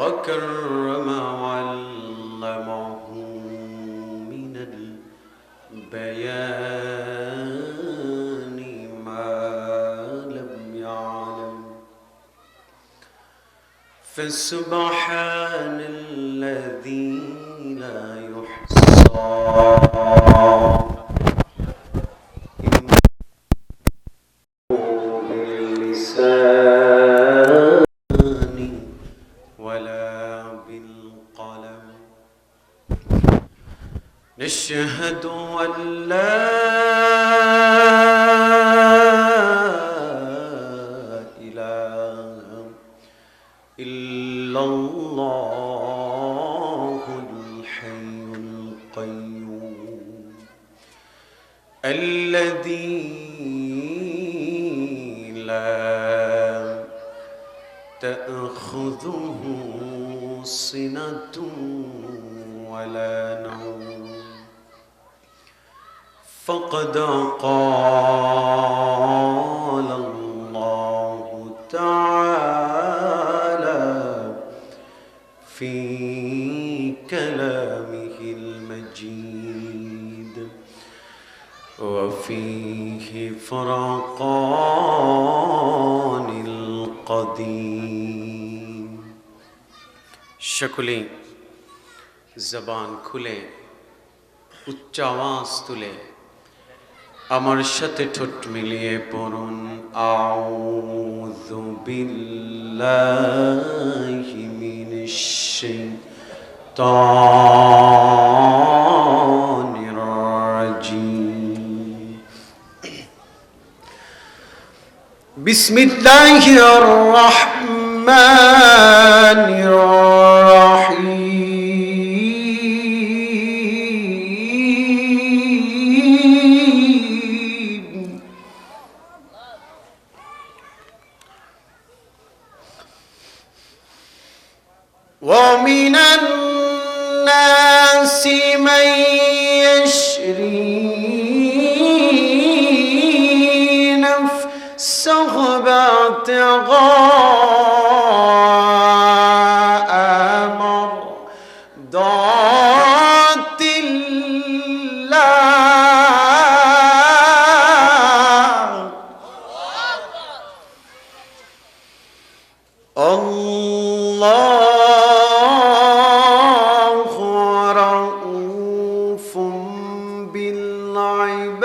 وكرم وعلمه من البيان ما لم يعلم. فسبحان الذي لا يحصى باللسان ولا بالقلم. نشهد أن لا إله إلا الله الحي القيوم الذي لا تأخذه سنة ولا نوم. فقد قال الله تعالى في كلامه المجيد وفيه فرقان القديم. সকলে জবান খুলে উচ্চ আওয়াজ তুলে আমার সাথে ঠোঁট মিলিয়ে পড়ুন আউযু বিল্লাহি মিনাশ শাইতানির রাজিম। বিসমিল্লাহির রহমানির রহিম। ومن الناس من يشري نفسه ابتغاء مرضات الله. الله رؤوف بالعباد.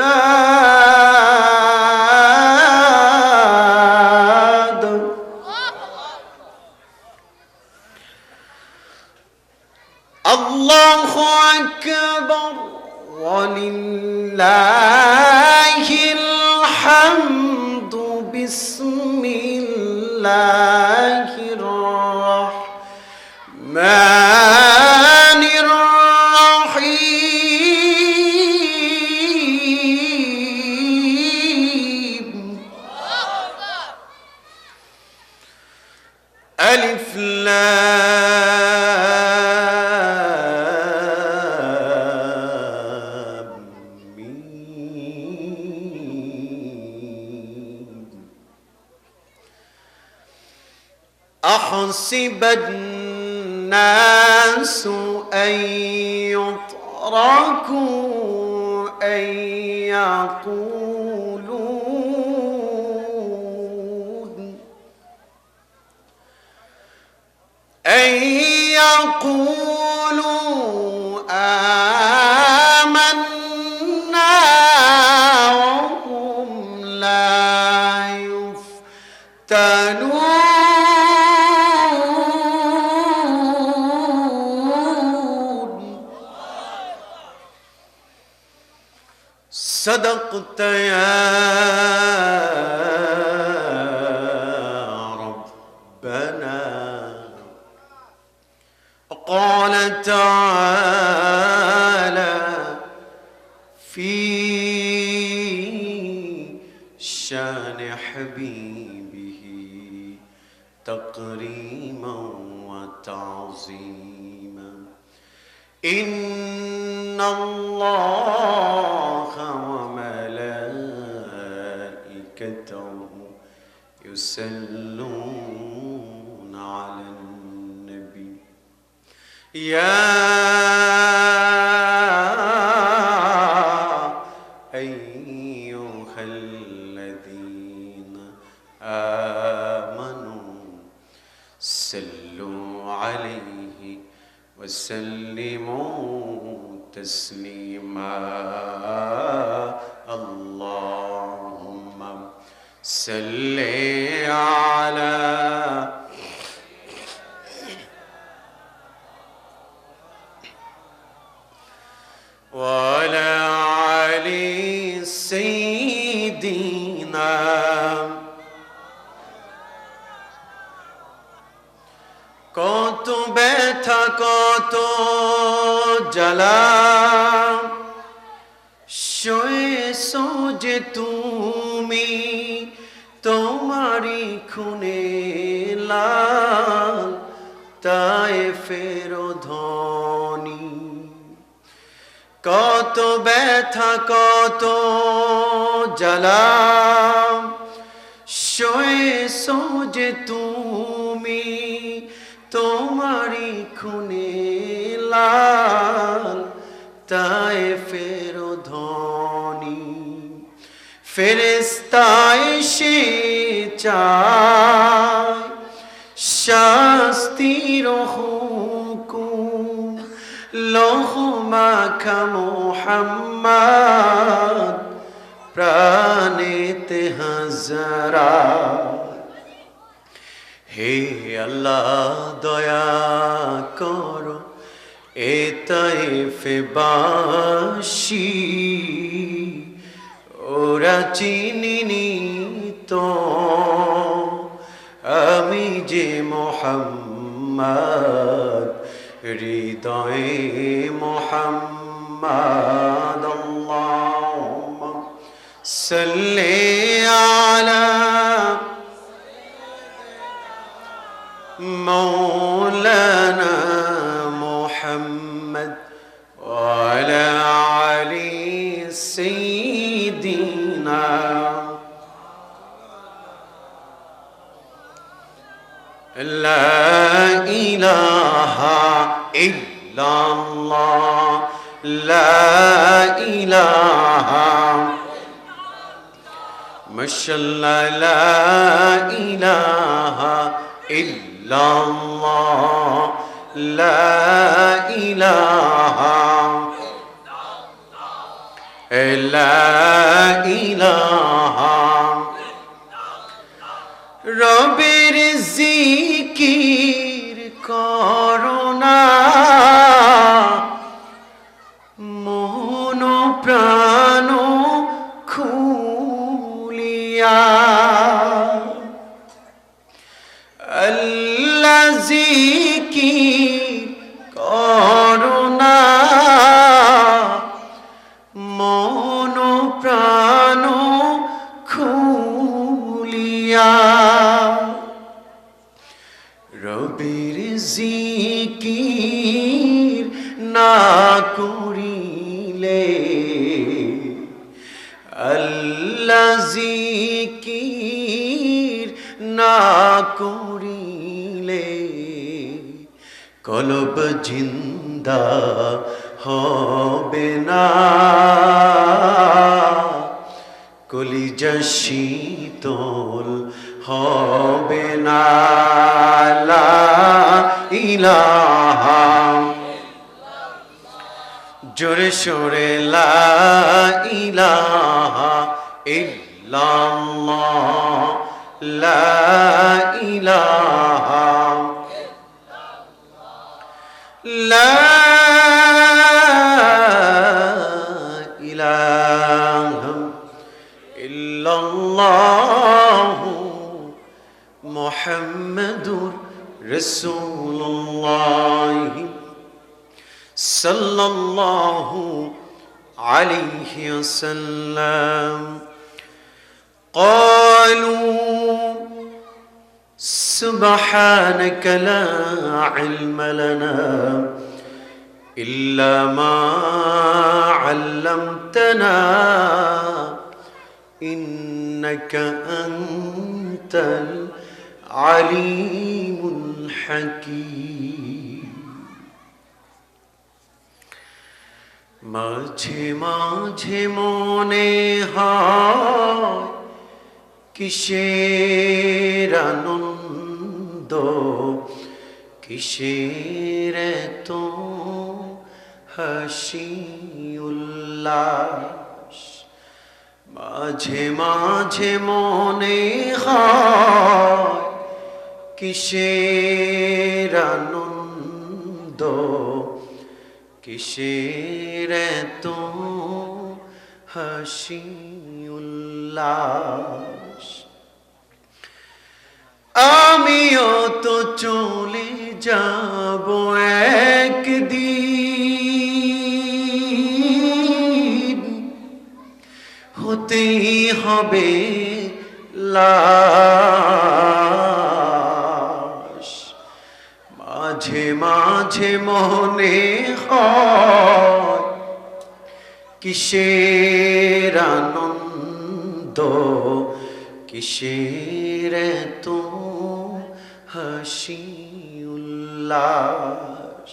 الله أكبر ولله الحمد. بسم الله الرحمن الرحيم. ألف لام ميم. أحسب الناس أن يتركوا أن يقولوا آمنا وهم لا يفتنون. صدقت يا ربنا. قال تعالى في شان حبيبه تكريما وتعظيما. إن الله وملائكته يصلون على النبي يا أيها الذين آمنوا صلوا عليه وسلموا تسليما اللهم صل على وعلى علي سيدنا কত ব্যথা কত জ্বালা সয়েছো যে তুমি তোমারি খুনে লাল তায়েফের ধ্বনি কত ব্যথা কত জ্বালা সয়েছো যে তুমি তোমারি খুনে লাল তায়েফের ধ্বনি ফেরেশতা এসে চায় শাস্তির হুকুম লৌহ মাখা মুহাম্মদ প্রাণেতে হাজারা হে আল্লাহ দয়া করো এ তায়েফবাসী ওরা চিনিনি তো আমি যে মুহাম্মদ হৃদয়ে মুহাম্মদ আল্লাহুম্মা সাল্লি আলা مولانا محمد وعلى علي سيدنا لا إله إلا الله لا إله ما شاء الله لا إله إلا الله لا إله لا إله রবের জিকির করোনা মন প্রাণ খুলিয়া আল্লাহ জিকির করোনা মন প্রাণ খুলিয়া রবের জিকির না করিলে আল্লাহ জিকির না করিলে কলব জিন্দা হবে না কলিজা শীতল হবে না লা ইলাহা জোরে সোরে লা ইলাহা ইল্লাল্লাহ লা ইলাহা লা ইলাহা ইল্লাল্লাহু মুহাম্মাদুর রাসূলুল্লাহ সাল্লাল্লাহু আলাইহি ওয়াসাল্লাম قالوا سبحانك لا علم لنا إلا ما علمتنا إنك أنت العليم الحكيم মাঝে মাঝে মনে হয় কিসের আনন্দ, কিসের তো হাসি উল্লাস। মাঝে মাঝে মনে হয় কিসের আনন্দ, কিসের তো হাসি উল্লাস। আমিও তো চলে যাব একদিন, হতেই হবে লাশ। মাঝে মাঝে মনে হয় কিসের আনন্দ, কিসের তো হাসি উল্লাস।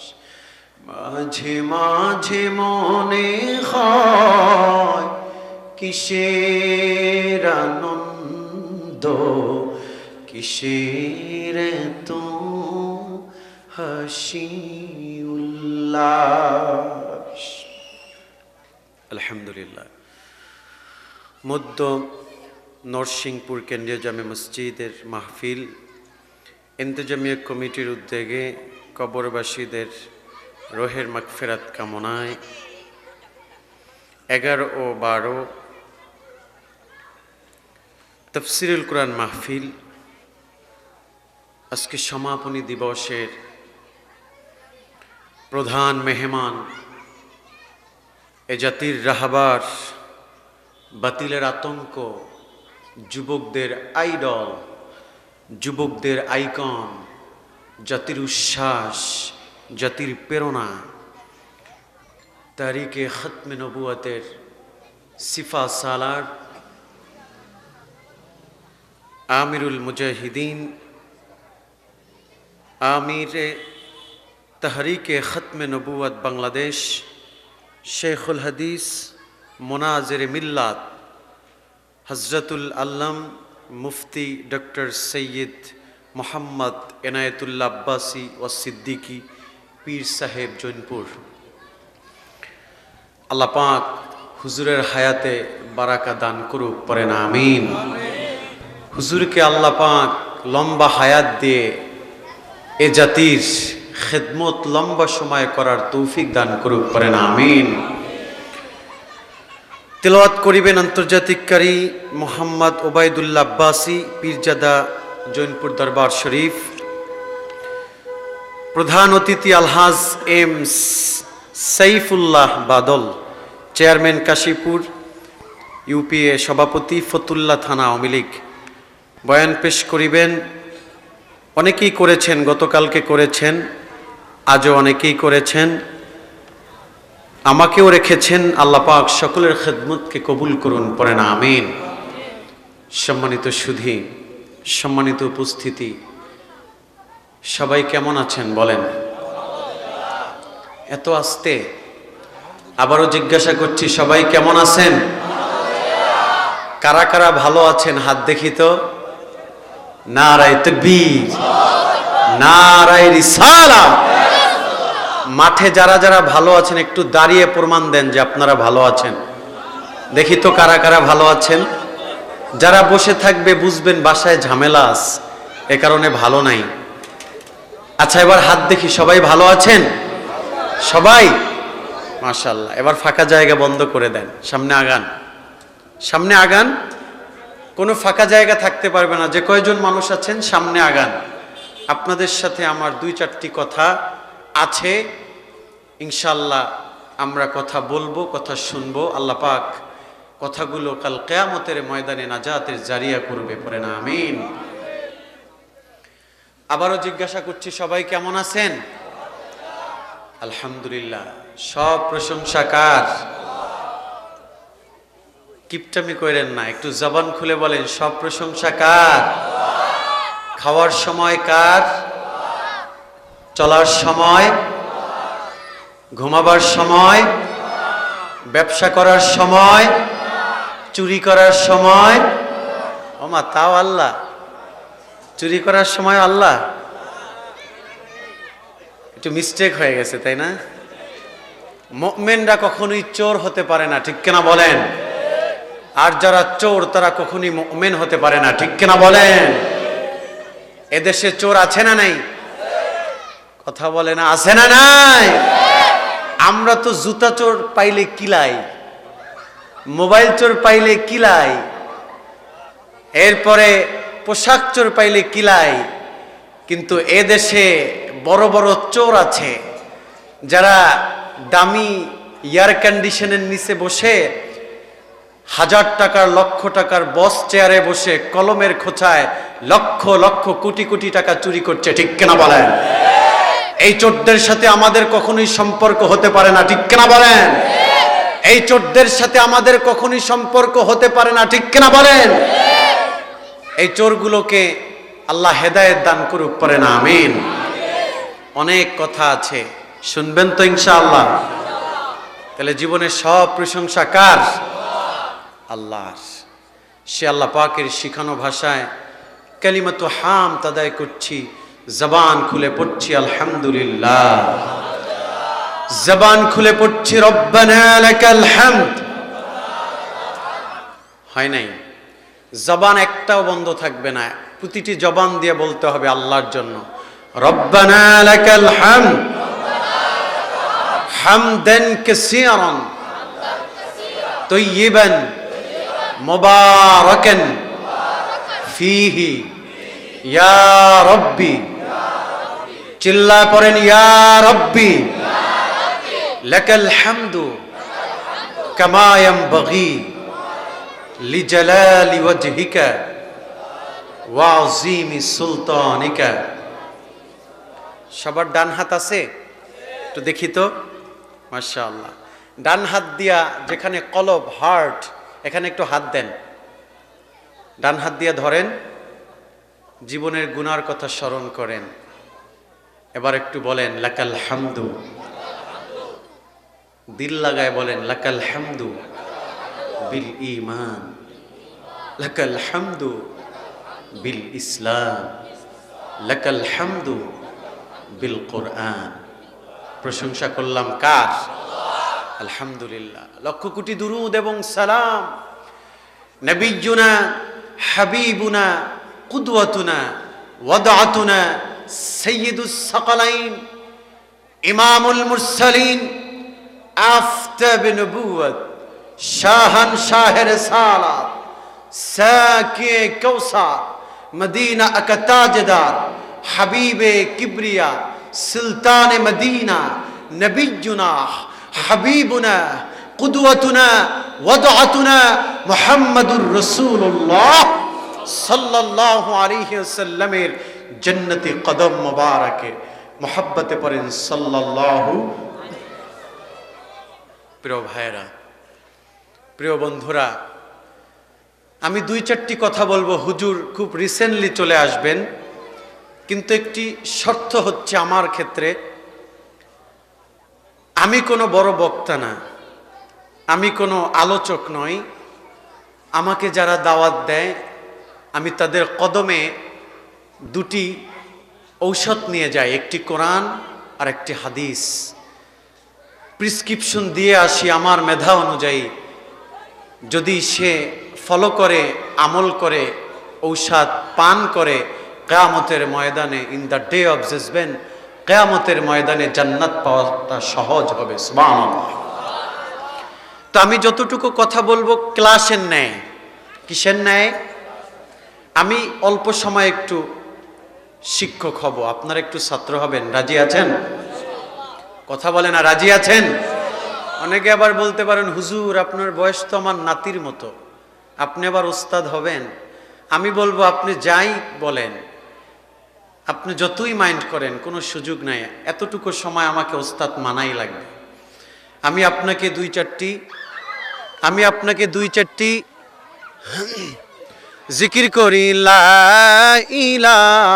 মাঝে মাঝে মনে হয় কিসের আনন্দ, কিসের তো হাসি উল্লাস। আলহামদুলিল্লাহ। মধ্য নরসিংপুর কেন্দ্রীয় জামে মসজিদের মাহফিল ইন্তেজামিয়া কমিটির উদ্যোগে কবরবাসীদের রোহের মাগফিরাত কামনায় 11 ও 12 তাফসিরুল কুরআন মাহফিল আজকে সমাপনী দিবসের প্রধান মেহমান, এ জাতির রাহবার, বাতিলের আতঙ্ক, যুবকদের আইডল, যুবকদের আইকন, জাতির উচ্ছ্বাস, জাতির প্রেরণা, তারিখে খতমে নবুয়তের সিফা সালার, আমিরুল মুজাহিদিন, আমিরে তাহরিকে খতমে নবুয়ত বাংলাদেশ, শেখুল হাদিস, মোনাজের মিল্লাত, হজরতুল আল্লাম মুফতি ডক্টর সৈয়দ মোহাম্মদ এনায়েতুল্লাহ আব্বাসী ও সিদ্দিকী পীর সাহেব জৈনপুর। আল্লাহ পাক হুজুরের হায়াতে বারাকা দান করুক, পড়েন আমিন। হুজুরকে আল্লাহ পাক লম্বা হায়াত দিয়ে এ জাতির খেদমত লম্বা সময় করার তৌফিক দান করুক, পড়েন আমিন। তেলাওয়াত করিবেন আন্তর্জাতিককারী মোহাম্মদ ওবায়দুল্লাহ আব্বাসী পীরজাদা জৈনপুর দরবার শরীফ। প্রধান অতিথি আলহাজ এম সাইফুল্লাহ বাদল, চেয়ারম্যান কাশীপুর ইউপিএ, সভাপতি ফতুল্লাহ থানা আওয়ামী লীগ। বয়ান পেশ করিবেন, অনেকেই করেছেন, গতকালকে করেছেন, আজও অনেকেই করেছেন, আমাকেও রেখেছেন। আল্লাহ পাক সকলের খেদমতকে কবুল করুন, পড়েন আমিন। সম্মানিত সুধী, সম্মানিত উপস্থিতি, সবাই কেমন আছেন বলেন? এত আস্তে, আবারও জিজ্ঞাসা করছি, সবাই কেমন আছেন? কারা কারা ভালো আছেন হাত দেখি তো। নারায়ে তাকবীর, নারায়ে রিসালাত। মাঠে যারা যারা ভালো আছেন একটু দাঁড়িয়ে প্রমাণ দেন যে আপনারা ভালো আছেন। দেখি তো কারা কারা ভালো আছেন। যারা বসে থাকবে বুঝবেন বাসায় ঝামেলা আছে, এ কারণে ভালো নাই। আচ্ছা, এবার হাত দেখি, সবাই ভালো আছেন? সবাই মাশাআল্লাহ। এবার ফাঁকা জায়গা বন্ধ করে দেন, সামনে আগান, সামনে আগান। কোনো ফাঁকা জায়গা থাকতে পারবে না। যে কয়জন মানুষ আছেন সামনে আগান। আপনাদের সাথে আমার 2-4টি কথা আছে, ইনশাআল্লাহ আমরা কথা বলবো, কথা শুনবো। আল্লাহ পাক কথাগুলো কাল কিয়ামতের ময়দানে নাজাতের জারিয়া করবে, পড়েন আমিন। আবারও জিজ্ঞাসা করছি, সবাই কেমন আছেন? আলহামদুলিল্লাহ। সব প্রশংসা কার? কিপটামি করেন না, একটু জবান খুলে বলেন, সব প্রশংসা কার? খাওয়ার সময় কার? চলার সময়, ঘুমাবার সময়, ব্যবসা করার সময়, চুরি করার সময়। ওমা, তাও আল্লাহ। চুরি করার সময় আল্লাহ। একটু মিস্টেক হয়ে গেছে, তাই না? মুমিনরা কখনোই চোর হতে পারে না, ঠিক কিনা বলেন? আর যারা চোর তারা কখনোই মুমিন হতে পারে না, ঠিক কিনা বলেন? এদেশে চোর আছে না নাই? কথা বলে না, আছে না নাই? আমরা তো জুতা চোর পাইলে কিলাই, মোবাইল চোর পাইলে কিলাই, এরপরে পোশাক চোর পাইলে কিলাই। কিন্তু এদেশে বড় বড় চোর আছে যারা দামি এয়ার কন্ডিশনের নিচে বসে, 1000 টাকার, লক্ষ টাকার বস চেয়ারে বসে কলমের খোঁচায় লক্ষ লক্ষ কোটি কোটি টাকা চুরি করছে, ঠিক কিনা বলেন? এই চোরদের সাথে আমাদের কখনোই সম্পর্ক হতে পারে না, ঠিক কিনা বলেন? এই চোরদের সাথে আমাদের কখনোই সম্পর্ক হতে পারে না, ঠিক কিনা বলেন? এই চোরগুলোকে আল্লাহ হেদায়েত দান করুক, পারে না, আমিন। অনেক কথা আছে, শুনবেন তো ইনশাআল্লাহ? তাহলে জীবনের সব প্রশংসা কার? আল্লাহর। সে আল্লাহ পাকের শিখানো ভাষায় কালিমাতু হামদ আদায় করছি, জবান খুলে পড়ছি আলহামদুলিল্লাহ, জবান খুলে পড়ছি রব্বানা লাকাল হামদ। হয় নাই? জবান একটাও বন্ধ থাকবে না, প্রতিটি জবান দিয়ে বলতে হবে আল্লাহর জন্য, রব্বানা লাকাল হামদ হামদান কাসীরান তাইয়িবান মুবারাকান ফীহি ইয়া রাব্বি। চিল্লা পড়েন, ইয়া রাব্বি লাকাল হামদু কামা ইয়ানবাগি লিজালালি ওয়াজহিকা ওয়া আযীমি সুলতানিকা। সবার ডান হাত আছে? একটু দেখি তো, মাশাআল্লাহ। ডান হাত দিয়া যেখানে কলব, হার্ট, এখানে একটু হাত দেন। ডান হাত দিয়া ধরেন, জীবনের গুনার কথা স্মরণ করেন। এবার একটু বলেন লাকাল হামদু, দিল লাগায় বলেন লাকাল হামদু বিল ঈমান, লাকাল হামদু বিল ইসলাম, লাকাল হামদু বিল কোরআন। প্রশংসা করলাম কার? আলহামদুলিল্লাহ। লক্ষ কোটি দুরুদ এবং সালাম নবিয়্যুনা হাবিবুনা কুদওয়াতুনা ওয়াদআতুনা সাইয়্যিদুস সাকালাইন ইমামুল মুরসালিন আফতাব নবুওয়াত শাহান শাহে রিসালাত সাকি কাউসার মদিনা আকা তাজদার হাবিবে কিবরিয়া সুলতান মদিনা নবিয়্যুনা হাবিবুনা কুদওয়াতুনা ওয়াদআতুনা মুহাম্মাদুর রাসূলুল্লাহ সাল্লাল্লাহু আলাইহি ওয়াসাল্লামের জান্নাতি কদম মোবারকে মোহাব্বতে পড়েন সাল্লাল্লাহু। প্রিয় ভাইরা, প্রিয় বন্ধুরা, আমি 2-4টি কথা বলবো। হুজুর খুব রিসেন্টলি চলে আসবেন, কিন্তু একটি শর্ত হচ্ছে আমার ক্ষেত্রে, আমি কোনো বড় বক্তা না, আমি কোনো আলোচক নই। আমাকে যারা দাওয়াত দেয় আমি তাদের কদমে 2টি ঔষধ নিয়ে যাই, একটি কোরআন আর একটি হাদিস। প্রেসক্রিপশন দিয়ে আসি আমার মেধা অনুযায়ী। যদি সে ফলো করে, আমল করে, ঔষধ পান করে, কিয়ামতের ময়দানে, in the day of judgment, কিয়ামতের ময়দানে জান্নাত পাওয়াটা সহজ হবে। সুবহানাল্লাহ। তো আমি যতটুকু কথা বলবো ক্লাসের ন্যায়। কিসের ন্যায়? আমি অল্প সময় একটু শিক্ষক হব, আপনারা একটু ছাত্র হবেন। রাজি আছেন? কথা বলে না, রাজি আছেন? অনেকে আবার বলতে পারেন, হুজুর আপনার বয়স তো আমার নাতির মতো, আপনি আবার ওস্তাদ হবেন। আমি বলবো আপনি যাই বলেন, আপনি যতই মাইন্ড করেন, কোনো সুযোগ নাই। এতটুকু সময় আমাকে ওস্তাদ মানাই লাগবে। আমি আপনাকে 2-4টি জিকির করি লা ইলাহা